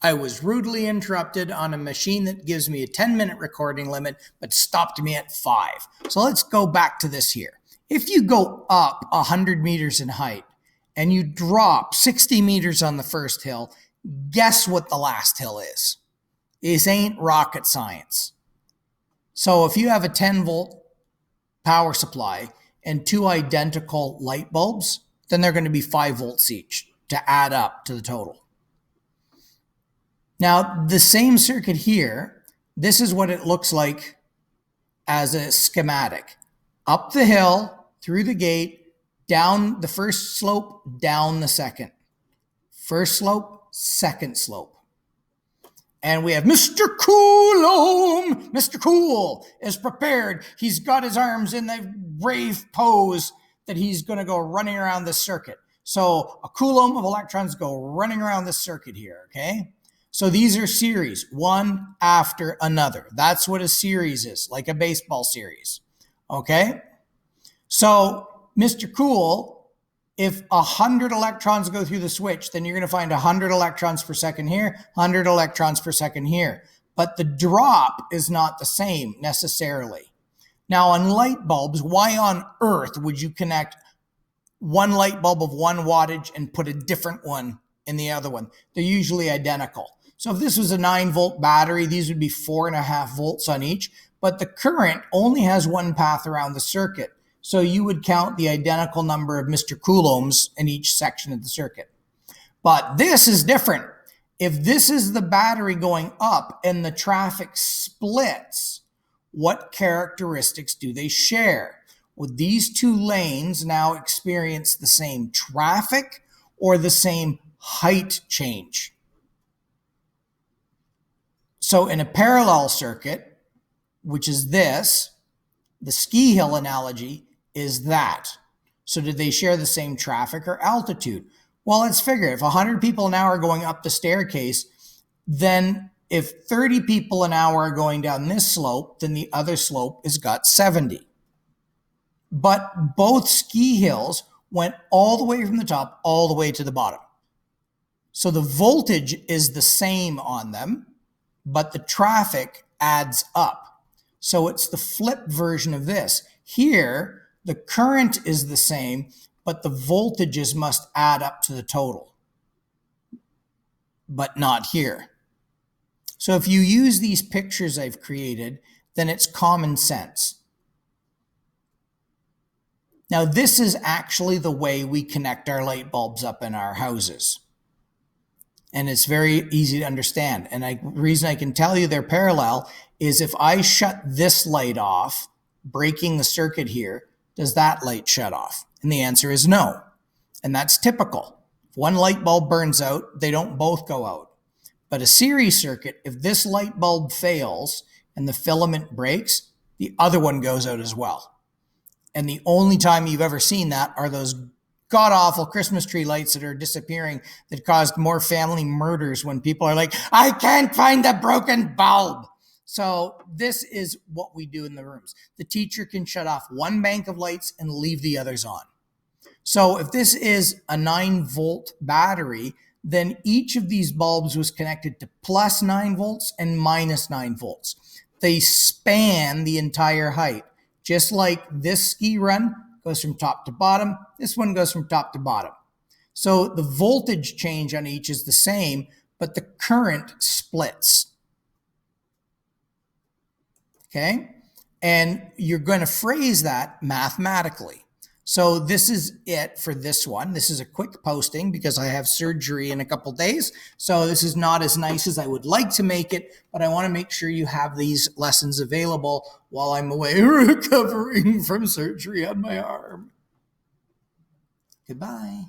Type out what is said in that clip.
I was rudely interrupted on a machine that gives me a 10-minute recording limit, but stopped me at 5. So let's go back to this here. If you go up 100 meters in height and you drop 60 meters on the first hill, guess what the last hill is? This ain't rocket science. So if you have a 10-volt power supply and 2 identical light bulbs, then they're going to be 5 volts each to add up to the total. Now, the same circuit here, this is what it looks like as a schematic. Up the hill, through the gate, down the first slope, down the second. First slope, second slope. And we have Mr. Coulomb. Mr. Cool is prepared. He's got his arms in the brave pose that he's going to go running around this circuit. So a Coulomb of electrons go running around this circuit here, okay? So these are series, one after another. That's what a series is, like a baseball series, okay? So Mr. Cool, if 100 electrons go through the switch, then you're going to find 100 electrons per second here, 100 electrons per second here. But the drop is not the same necessarily. Now, on light bulbs, why on earth would you connect one light bulb of 1 wattage and put a different one in the other one? They're usually identical. So if this was a 9-volt battery, these would be 4.5 volts on each, but the current only has one path around the circuit. So you would count the identical number of Mr. Coulombs in each section of the circuit. But this is different. If this is the battery going up and the traffic splits, what characteristics do they share? Would these 2 lanes now experience the same traffic or the same height change? So in a parallel circuit, which is this, the ski hill analogy is that. So did they share the same traffic or altitude? Well, let's figure if 100 people an hour are going up the staircase, then if 30 people an hour are going down this slope, then the other slope has got 70. But both ski hills went all the way from the top all the way to the bottom. So the voltage is the same on them, but the traffic adds up. So it's the flip version of this. Here, the current is the same, but the voltages must add up to the total, but not here. So if you use these pictures I've created, then it's common sense. Now, this is actually the way we connect our light bulbs up in our houses. And it's very easy to understand. And the reason I can tell you they're parallel is if I shut this light off, breaking the circuit here, does that light shut off? And the answer is no. And that's typical. If one light bulb burns out, they don't both go out. But a series circuit, if this light bulb fails and the filament breaks, the other one goes out as well. And the only time you've ever seen that are those god-awful Christmas tree lights that are disappearing that caused more family murders when people are like, I can't find the broken bulb. So this is what we do in the rooms. The teacher can shut off one bank of lights and leave the others on. So if this is a 9-volt battery, then each of these bulbs was connected to plus 9 volts and minus 9 volts. They span the entire height. Just like this ski run goes from top to bottom, this one goes from top to bottom. So the voltage change on each is the same, but the current splits. Okay? And you're going to phrase that mathematically. So this is it for this one. This is a quick posting because I have surgery in a couple days. So this is not as nice as I would like to make it, but I want to make sure you have these lessons available while I'm away recovering from surgery on my arm. Goodbye.